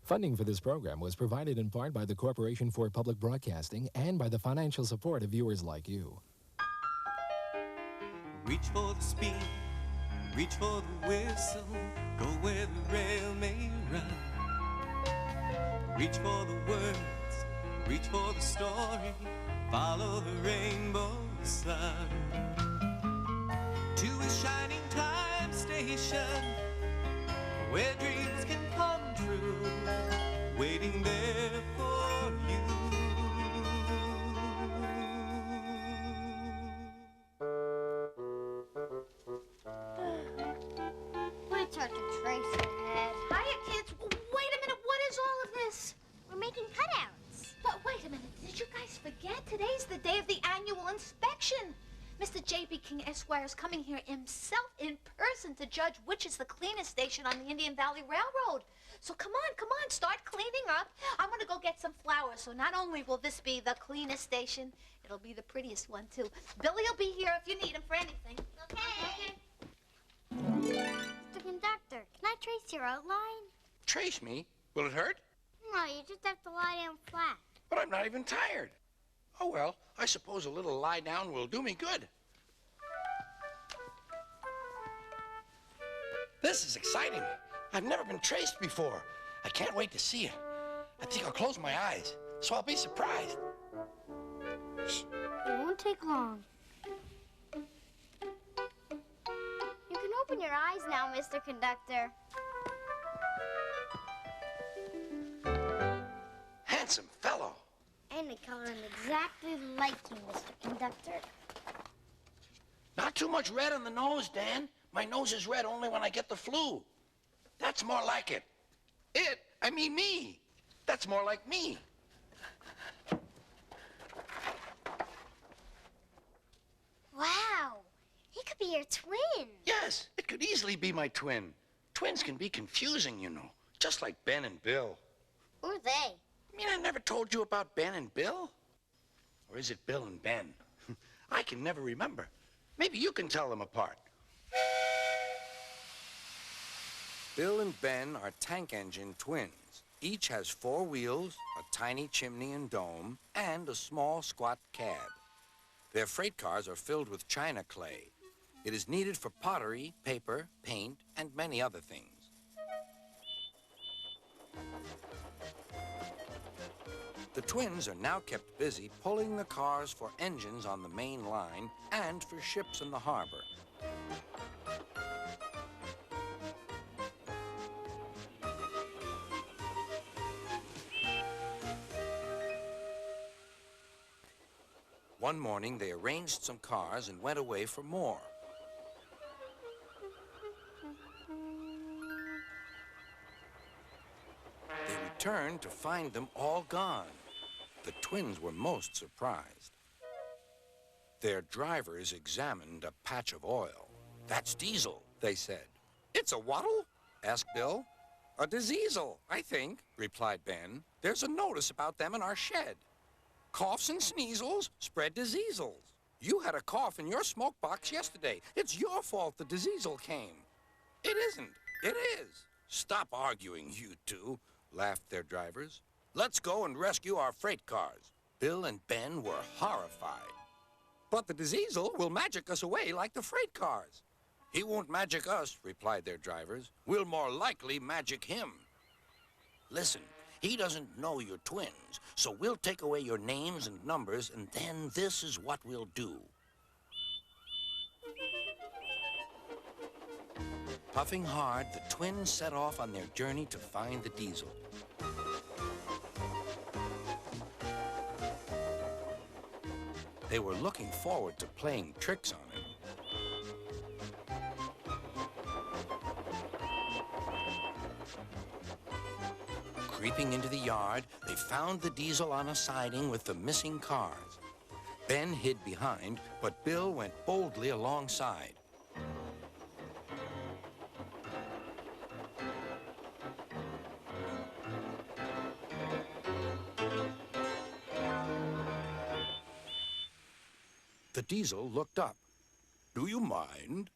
Funding for this program was provided in part by the Corporation for Public Broadcasting and by the financial support of viewers like you. Reach for the speed, reach for the whistle, go where the rail may run. Reach for the words, reach for the story, follow the rainbow sun. To a shining time station, where dreams can come true, waiting there for you. Want to talk to Tracy, Ed? Hiya, kids. Wait a minute. What is all of this? We're making cutouts. But wait a minute. Did you guys forget? Today's the day of the annual inspection. Mr. J.B. King Esquire is coming here himself in person to judge which is the cleanest station on the Indian Valley Railroad. So come on, start cleaning up. I'm gonna go get some flowers, so not only will this be the cleanest station, it'll be the prettiest one, too. Billy will be here if you need him for anything. Okay. Mr. Conductor, can I trace your outline? Trace me? Will it hurt? No, you just have to lie down flat. But I'm not even tired. Oh, well, I suppose a little lie down will do me good. This is exciting. I've never been traced before. I can't wait to see it. I think I'll close my eyes, so I'll be surprised. Shh, it won't take long. You can open your eyes now, Mr. Conductor. Handsome fellow. And the coloring exactly like you, Mr. Conductor. Not too much red on the nose, Dan. My nose is red only when I get the flu. That's more like it. I mean me. That's more like me. Wow, he could be your twin. Yes, it could easily be my twin. Twins can be confusing, you know, just like Ben and Bill. Who are they? I mean, I never told you about Ben and Bill? Or is it Bill and Ben? I can never remember. Maybe you can tell them apart. Bill and Ben are tank engine twins. Each has 4 wheels, a tiny chimney and dome, and a small squat cab. Their freight cars are filled with china clay. It is needed for pottery, paper, paint, and many other things. The twins are now kept busy pulling the cars for engines on the main line and for ships in the harbor. One morning, they arranged some cars and went away for more. They returned to find them all gone. The twins were most surprised. Their drivers examined a patch of oil. "That's diesel," they said. "It's a waddle?" asked Bill. "A diseasel, I think," replied Ben. "There's a notice about them in our shed. Coughs and sneezels spread diseasels. You had a cough in your smoke box yesterday. It's your fault the diseasel came." "It isn't. It is." "Stop arguing, you two," laughed their drivers. "Let's go and rescue our freight cars." Bill and Ben were horrified. "But the diseasel will magic us away like the freight cars." "He won't magic us," replied their drivers. "We'll more likely magic him. Listen, he doesn't know you're twins, so we'll take away your names and numbers, and then this is what we'll do." Puffing hard, the twins set off on their journey to find the diesel. They were looking forward to playing tricks on him. Creeping into the yard, they found the diesel on a siding with the missing cars. Ben hid behind, but Bill went boldly alongside. The diesel looked up. "Do you mind?"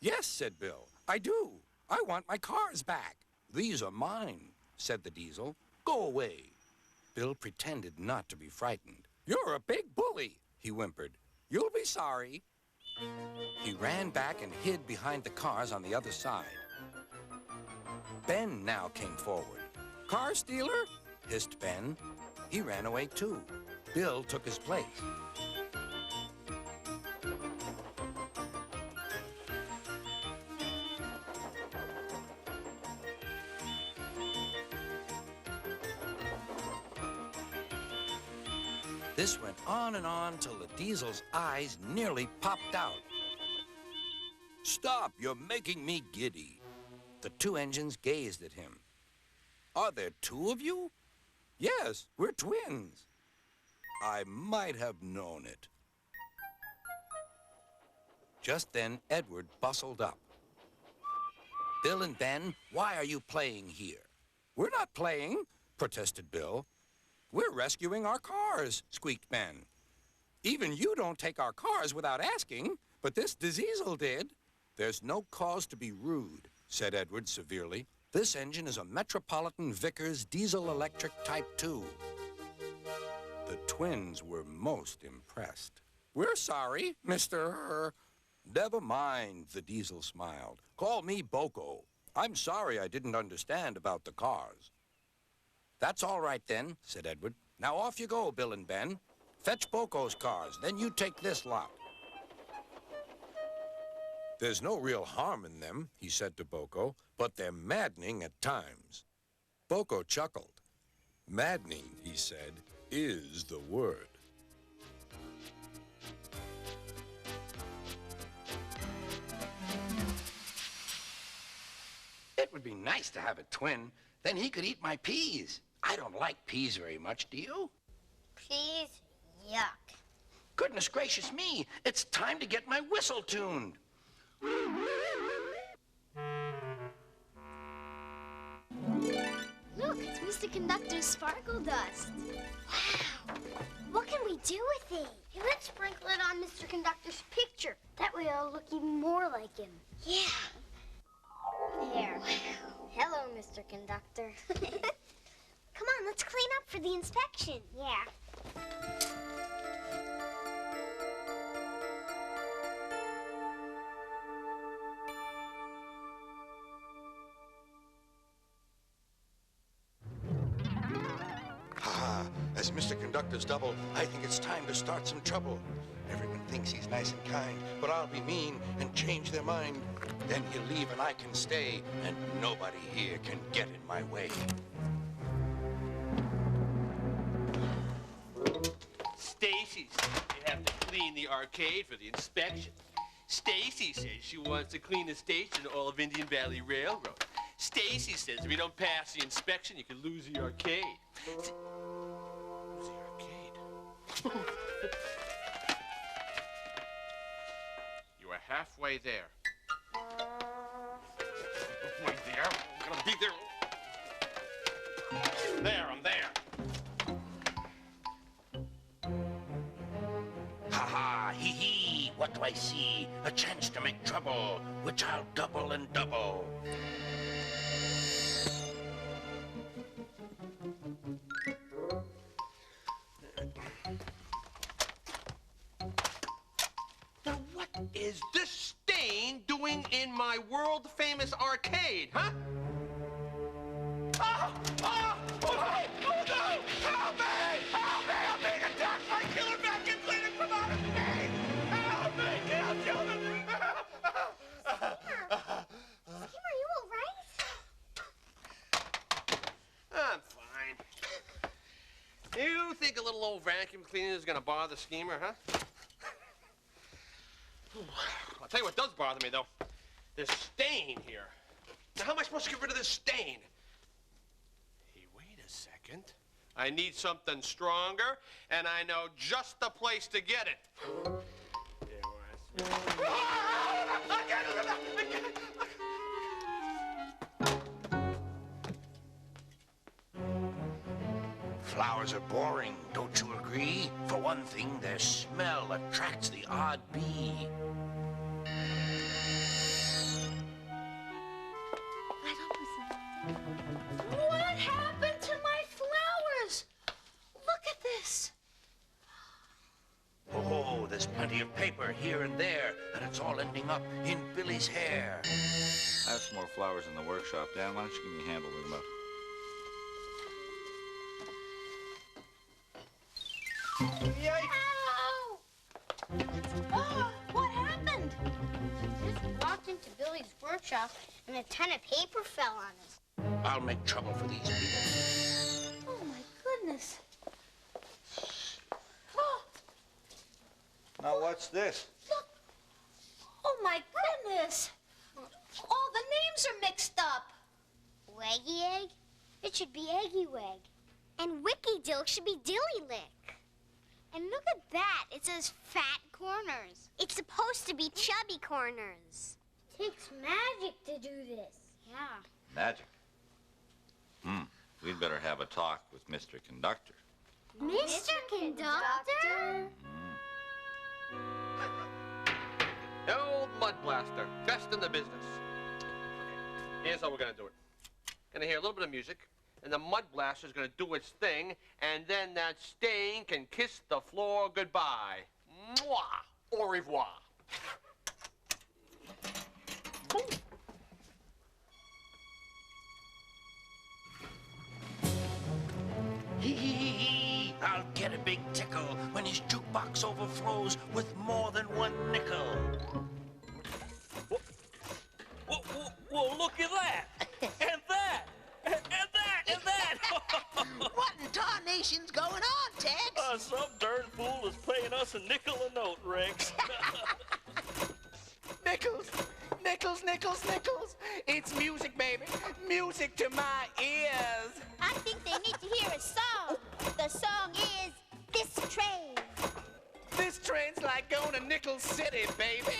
"Yes," said Bill, "I do. I want my cars back. These are mine." said the Diesel. "Go away." Bill pretended not to be frightened. "You're a big bully," he whimpered. "You'll be sorry." He ran back and hid behind the cars on the other side. Ben now came forward. "Car stealer?" hissed Ben. He ran away too. Bill took his place. This went on and on till the Diesel's eyes nearly popped out. "Stop, you're making me giddy." The two engines gazed at him. "Are there two of you?" "Yes, we're twins." "I might have known it." Just then, Edward bustled up. "Bill and Ben, why are you playing here?" "We're not playing," protested Bill. "We're rescuing our cars," squeaked Ben. "Even you don't take our cars without asking, but this Diesel did." "There's no cause to be rude," said Edward severely. "This engine is a Metropolitan Vickers Diesel Electric Type 2. The twins were most impressed. "We're sorry, Mr. "Never mind," the Diesel smiled. "Call me Boko. I'm sorry I didn't understand about the cars." "That's all right then," said Edward. "Now off you go, Bill and Ben. Fetch Boko's cars, then you take this lot." "There's no real harm in them," he said to Boko, "but they're maddening at times." Boko chuckled. "Maddening," he said, "is the word." It would be nice to have a twin. Then he could eat my peas. I don't like peas very much, do you? Peas? Yuck. Goodness gracious me, it's time to get my whistle tuned. Look, it's Mr. Conductor's sparkle dust. Wow. What can we do with it? Hey, let's sprinkle it on Mr. Conductor's picture. That way it'll look even more like him. Yeah. There. Wow. Hello, Mr. Conductor. Come on, let's clean up for the inspection. Yeah. As Mr. Conductor's double, I think it's time to start some trouble. Everyone thinks he's nice and kind, but I'll be mean and change their mind. Then he'll leave and I can stay, and nobody here can get in my way. Stacy says you have to clean the arcade for the inspection. Stacy says she wants to clean the station all of Indian Valley Railroad. Stacy says if you don't pass the inspection, you can lose the arcade. Lose the arcade? You are halfway there. Halfway there? I'm gonna be there. There, I'm there. Ha-ha, hee-hee, what do I see? A chance to make trouble, which I'll double and double. Now what is this stain doing in my world-famous arcade, huh? Oh! Oh! Oh! Oh no! Help me! Help me! I'm being attacked by killer vacuum cleaners from outer space! Help me! Kill children! Skimmer, are you all right? I'm fine. You think a little old vacuum cleaner is gonna bother Schemer, huh? I'll tell you what does bother me, though. This stain here. Now, how am I supposed to get rid of this stain? Hey, wait a second. I need something stronger, and I know just the place to get it. Flowers are boring, don't you agree? For one thing, their smell attracts the odd bee. What plenty of paper here and there, and it's all ending up in Billy's hair. I have some more flowers in the workshop. Dan, why don't you give me a hand holding them up? Ow! Oh, what happened? Just walked into Billy's workshop and a ton of paper fell on us. I'll make trouble for these people. Oh, my goodness. Oh, Now, what's this? look. Oh, my goodness. All the names are mixed up. Waggy Egg? It should be Eggy Wag. And Wicky Dill should be Dilly Lick. And look at that. It says Fat Corners. It's supposed to be Chubby Corners. Takes magic to do this. Yeah. Magic. We'd better have a talk with Mr. Conductor. Mr. Conductor? The old Mud Blaster, best in the business. Here's how we're gonna do it. Gonna hear a little bit of music, and the Mud Blaster's gonna do its thing, and then that stain can kiss the floor goodbye. Mwah! Au revoir. Hee, I'll get a big tickle when his jukebox overflows with more than one nickel. Well, look at that! And that! And that! And that! What in tarnation's going on, Tex? Some darn fool is paying us a nickel a note, Rex. Nickels, nickels, nickels, nickels. It's music, baby. Music to my ears. I think they need to hear a song. The song is This Train. This train's like going to Nickel City, baby.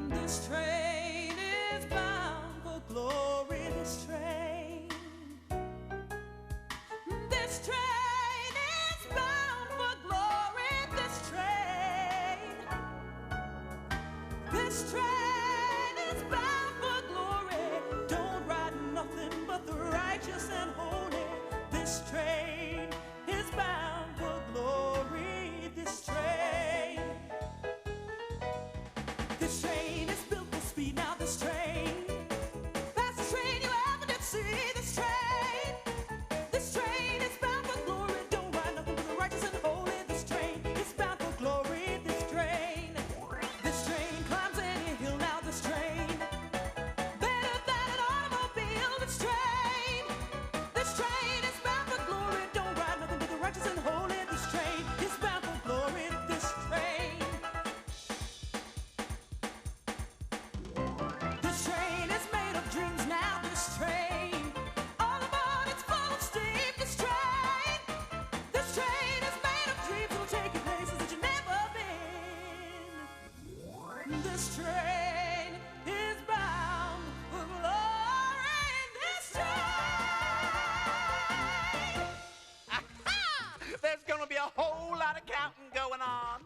This train is bound for glory, this train. This train is bound for glory, this train. This train is bound for glory. Don't ride nothing but the righteous and holy. This train is bound for glory, this train. This train is built for speed, now this train. Fastest train you ever did see, this train. This train is bound for glory, don't ride nothing but the righteous and holy. This train is bound for glory, this train. This train climbs any hill, now this train. Better than an automobile, this train. This train is bound for glory, don't ride nothing but the righteous and holy. This train is bound for glory, this train. This train is made of dreams now, this train. All aboard, it's full of steam, this train. This train is made of dreams, it'll take you places that you've never been. This train is bound for glory, this train. There's gonna be a whole lot of counting going on.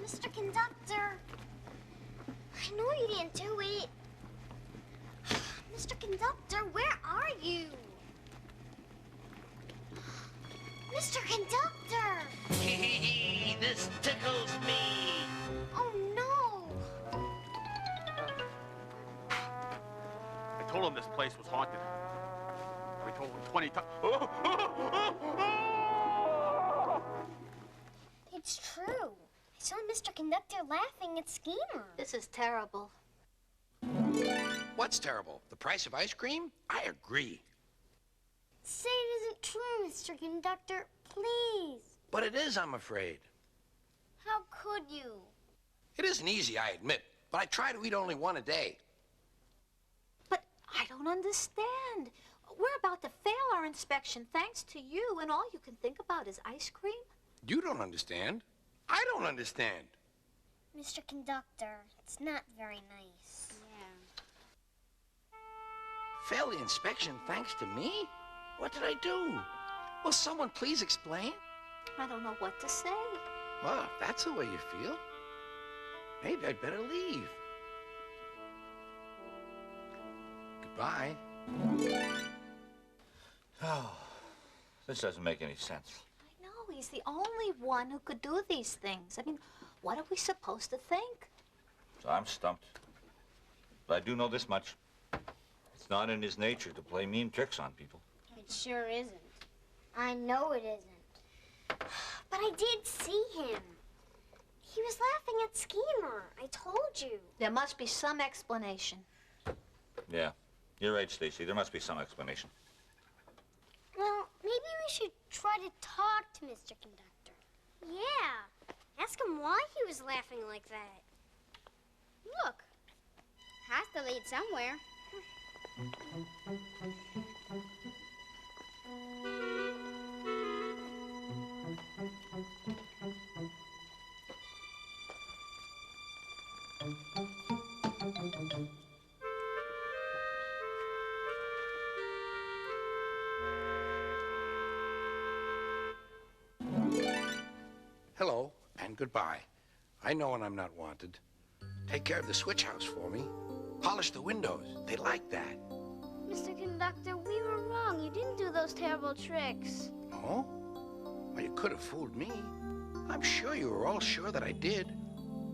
Mr. Conductor, I know you didn't do it. Mr. Conductor, where are you? Mr. Conductor! This tickles me. Oh, no! I told him this place was haunted. I told him 20 times. It's true. I saw Mr. Conductor laughing at Schemer. This is terrible. What's terrible? The price of ice cream? I agree. Say it isn't true, Mr. Conductor, please. But it is, I'm afraid. How could you? It isn't easy, I admit, but I try to eat only one a day. But I don't understand. We're about to fail our inspection thanks to you, and all you can think about is ice cream? You don't understand. I don't understand. Mr. Conductor, it's not very nice. Fail the inspection thanks to me? What did I do? Will someone please explain? I don't know what to say. Well, if that's the way you feel, maybe I'd better leave. Goodbye. Oh, this doesn't make any sense. I know, he's the only one who could do these things. I mean, what are we supposed to think? So I'm stumped. But I do know this much. It's not in his nature to play mean tricks on people. It sure isn't. I know it isn't. But I did see him. He was laughing at Schemer. I told you. There must be some explanation. Yeah, you're right, Stacy. There must be some explanation. Well, maybe we should try to talk to Mr. Conductor. Yeah. Ask him why he was laughing like that. Look. Has to lead somewhere. Hello, and goodbye. I know when I'm not wanted. Take care of the switch house for me. Polish the windows. They like that. Mr. Conductor, we were wrong. You didn't do those terrible tricks. Oh? Well, you could have fooled me. I'm sure you were all sure that I did.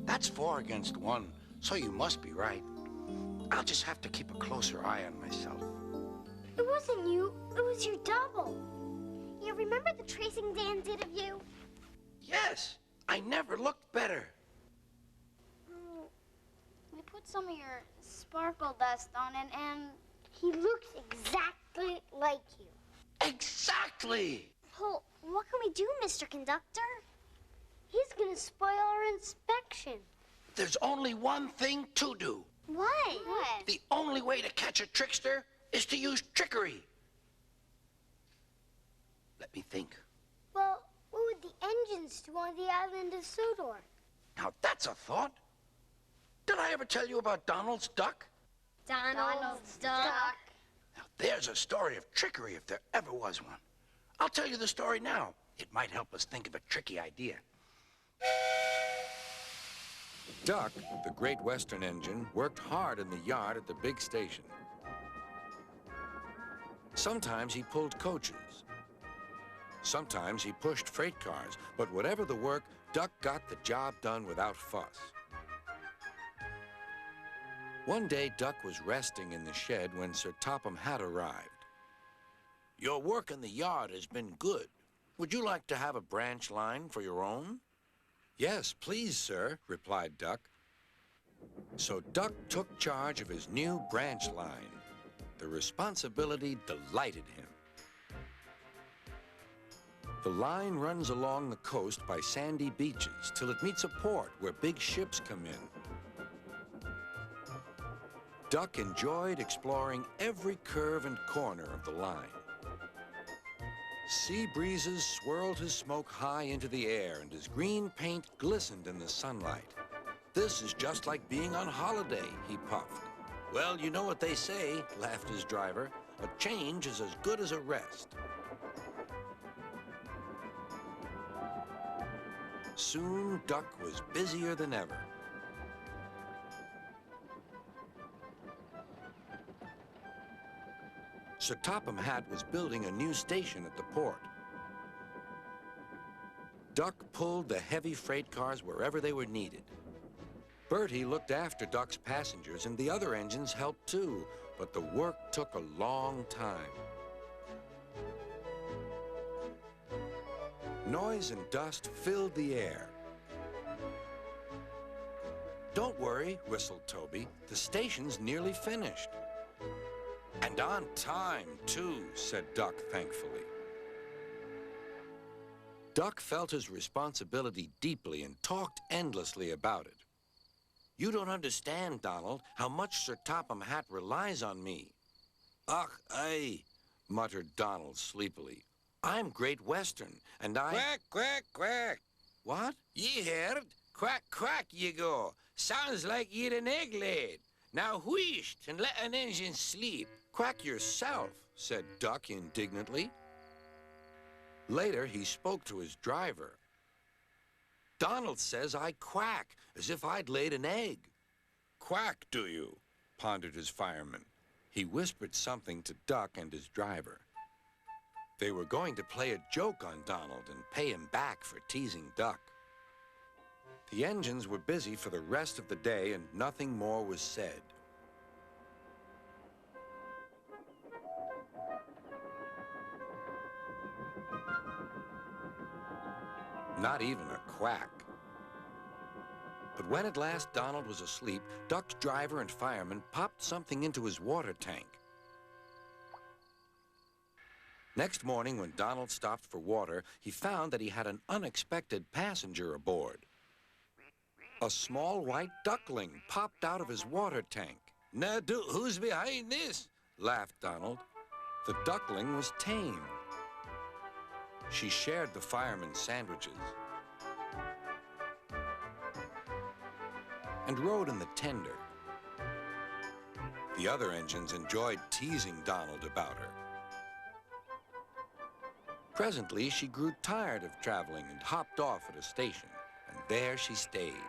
That's 4 against 1, so you must be right. I'll just have to keep a closer eye on myself. It wasn't you. It was your double. You remember the tracing Dan did of you? Yes, I never looked better. We put some of your sparkle dust on it, and he looks exactly like you. Exactly! Well, what can we do, Mr. Conductor? He's gonna spoil our inspection. There's only one thing to do. What? The only way to catch a trickster is to use trickery. Let me think. Well, what would the engines do on the island of Sodor? Now that's a thought. Did I ever tell you about Donald's duck? Donald's duck. Now there's a story of trickery if there ever was one. I'll tell you the story now. It might help us think of a tricky idea. Duck, the Great Western engine, worked hard in the yard at the big station. Sometimes he pulled coaches. Sometimes he pushed freight cars, but whatever the work, Duck got the job done without fuss. One day, Duck was resting in the shed when Sir Topham Hatt arrived. "Your work in the yard has been good. Would you like to have a branch line for your own?" "Yes, please, sir," replied Duck. So Duck took charge of his new branch line. The responsibility delighted him. The line runs along the coast by sandy beaches till it meets a port where big ships come in. Duck enjoyed exploring every curve and corner of the line. Sea breezes swirled his smoke high into the air, and his green paint glistened in the sunlight. "This is just like being on holiday," he puffed. "Well, you know what they say," laughed his driver. "A change is as good as a rest." Soon, Duck was busier than ever. Sir Topham Hatt was building a new station at the port. Duck pulled the heavy freight cars wherever they were needed. Bertie looked after Duck's passengers, and the other engines helped too, but the work took a long time. Noise and dust filled the air. "Don't worry," whistled Toby. "The station's nearly finished." "And on time, too," said Duck thankfully. Duck felt his responsibility deeply and talked endlessly about it. "You don't understand, Donald, how much Sir Topham Hatt relies on me." "Ach, aye," muttered Donald sleepily. "I'm Great Western, and I—" Quack, quack, quack. "What?" Ye heard? Quack, quack, ye go. Sounds like ye'd an egg laid. Now wheesht and let an engine sleep. "Quack yourself," said Duck indignantly. Later, he spoke to his driver. "Donald says I quack, as if I'd laid an egg." "Quack, do you?" pondered his fireman. He whispered something to Duck and his driver. They were going to play a joke on Donald and pay him back for teasing Duck. The engines were busy for the rest of the day, and nothing more was said. Not even a quack. But when at last Donald was asleep, Duck's driver and fireman popped something into his water tank. Next morning, when Donald stopped for water, he found that he had an unexpected passenger aboard. A small white duckling popped out of his water tank. Now, who's behind this? Laughed Donald. The duckling was tame. She shared the fireman's sandwiches and rode in the tender. The other engines enjoyed teasing Donald about her. Presently, she grew tired of traveling and hopped off at a station, and there she stayed.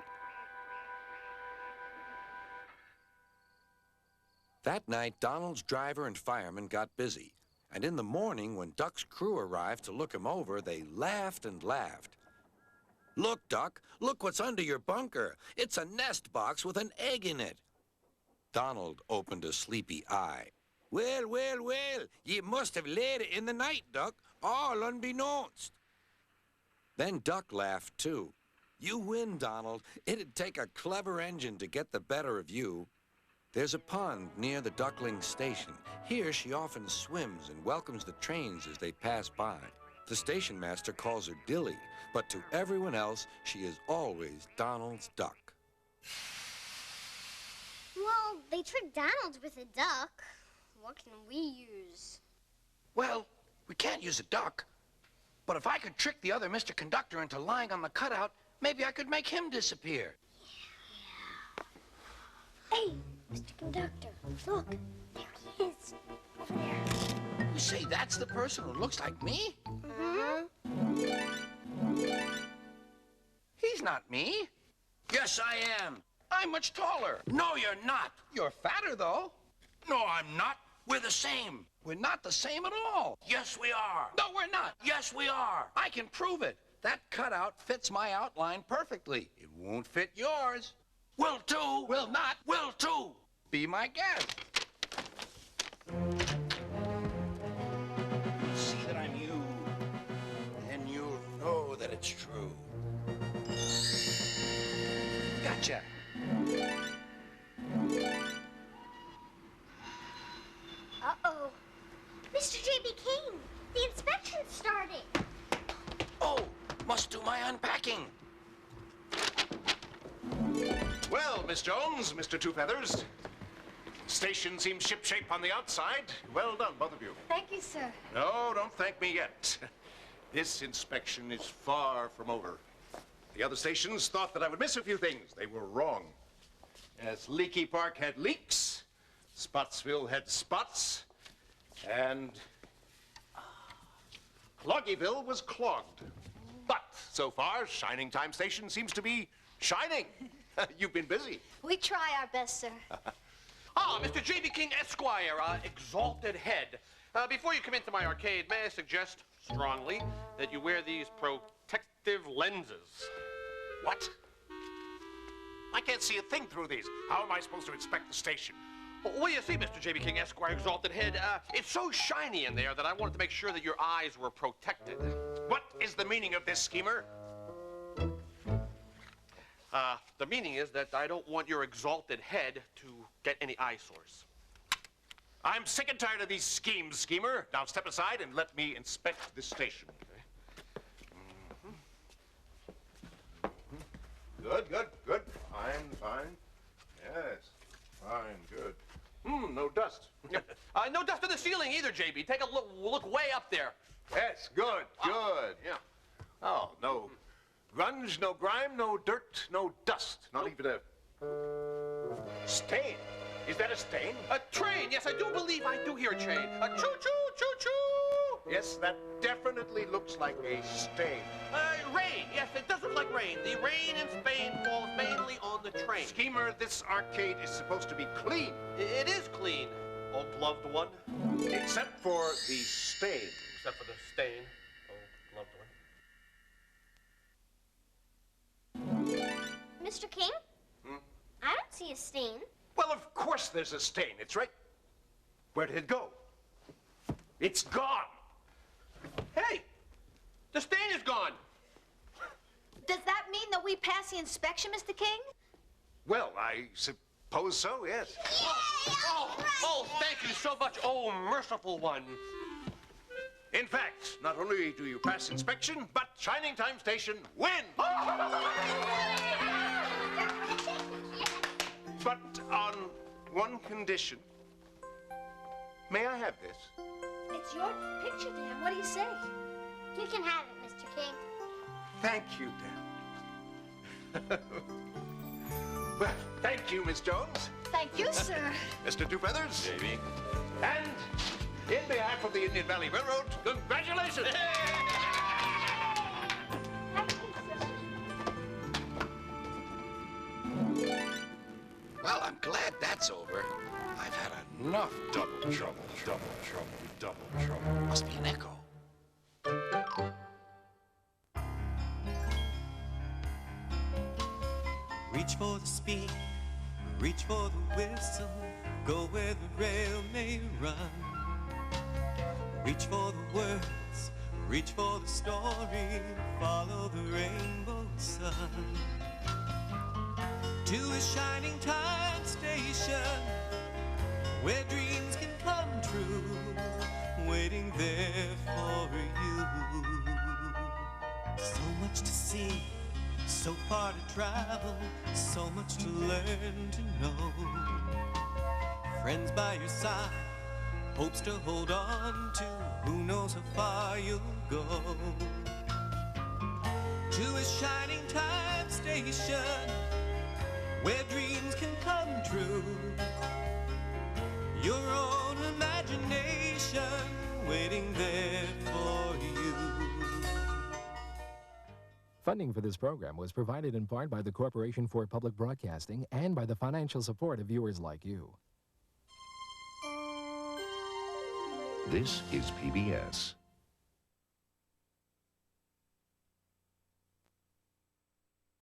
That night, Donald's driver and fireman got busy, and in the morning, when Duck's crew arrived to look him over, they laughed and laughed. "Look, Duck, look what's under your bunker. It's a nest box with an egg in it." Donald opened a sleepy eye. Well, well, well, ye must have laid it in the night, Duck, all unbeknownst. Then Duck laughed, too. "You win, Donald. It'd take a clever engine to get the better of you." There's a pond near the duckling station. Here she often swims and welcomes the trains as they pass by. The station master calls her Dilly, but to everyone else, she is always Donald's duck. Well, they tricked Donald with a duck. What can we use? Well, we can't use a duck. But if I could trick the other Mr. Conductor into lying on the cutout, maybe I could make him disappear. Hey, Mr. Conductor, look, there he is, over there. You say that's the person who looks like me? Mm-hmm. He's not me. Yes, I am. I'm much taller. No, you're not. You're fatter, though. No, I'm not. We're the same. We're not the same at all. Yes, we are. No, we're not. Yes, we are. I can prove it. That cutout fits my outline perfectly. It won't fit yours. Will too. Will not. Will too. Be my guest. See that I'm you. Then you'll know that it's true. Gotcha. Uh-oh. Mr. J.B. King, the inspection's starting. Oh, must do my unpacking. Well, Miss Jones, Mr. Two Feathers. Station seems shipshape on the outside. Well done, both of you. Thank you, sir. No, don't thank me yet. This inspection is far from over. The other stations thought that I would miss a few things. They were wrong. Yes, Leaky Park had leaks, Spotsville had spots, and Cloggyville was clogged. But so far, Shining Time Station seems to be shining. You've been busy. We try our best, sir. Mr. J.B. King, Esquire, exalted head. Before you come into my arcade, may I suggest strongly that you wear these protective lenses. What? I can't see a thing through these. How am I supposed to inspect the station? Well, you see, Mr. J.B. King, Esquire, Exalted Head, it's so shiny in there that I wanted to make sure that your eyes were protected. What is the meaning of this, schemer? The meaning is that I don't want your exalted head to get any eyesores. I'm sick and tired of these schemes, schemer. Now step aside and let me inspect this station. Good, good, good. Fine, fine. Yes, fine, good. No dust. No dust on the ceiling either, JB. Take a look way up there. Yes, good, good. Yeah. Oh, no grunge, no grime, no dirt, no dust. Not even a stain. Is that a stain? A train. Yes, I do believe I do hear a train. A choo-choo, choo-choo. Yes, that definitely looks like a stain. Rain. Yes, it does look like rain. The rain in Spain falls mainly on the train. Schemer, this arcade is supposed to be clean. It is clean, oh gloved one. Except for the stain. Except for the stain, oh gloved one. Mr. King? I don't see a stain. Well, of course there's a stain. It's right. Where did it go? It's gone. Hey, the stain is gone. Does that mean that we pass the inspection, Mr. King? Well, I suppose so, yes. Oh, thank you so much, oh merciful one. In fact, not only do you pass inspection, but Shining Time Station wins. But on one condition. May I have this? It's your picture, Dan. What do you say? You can have it, Mr. King. Thank you, Dan. Well, thank you, Miss Jones. Thank you, sir. Mr. Two Feathers. J.B. And in behalf of the Indian Valley Railroad, congratulations. Well, I'm glad that's over. I've had enough double trouble. Must be an echo. Reach for the speed, reach for the whistle, go where the rail may run. Reach for the words, reach for the story, follow the rainbow sun. To a shining time station, where dreams can come true, waiting there for you. So much to see, so far to travel, so much to learn to know. Friends by your side, hopes to hold on to, who knows how far you'll go. To a shining time station, where dreams can come true. Your own imagination waiting there for you. Funding for this program was provided in part by the Corporation for Public Broadcasting and by the financial support of viewers like you. This is PBS.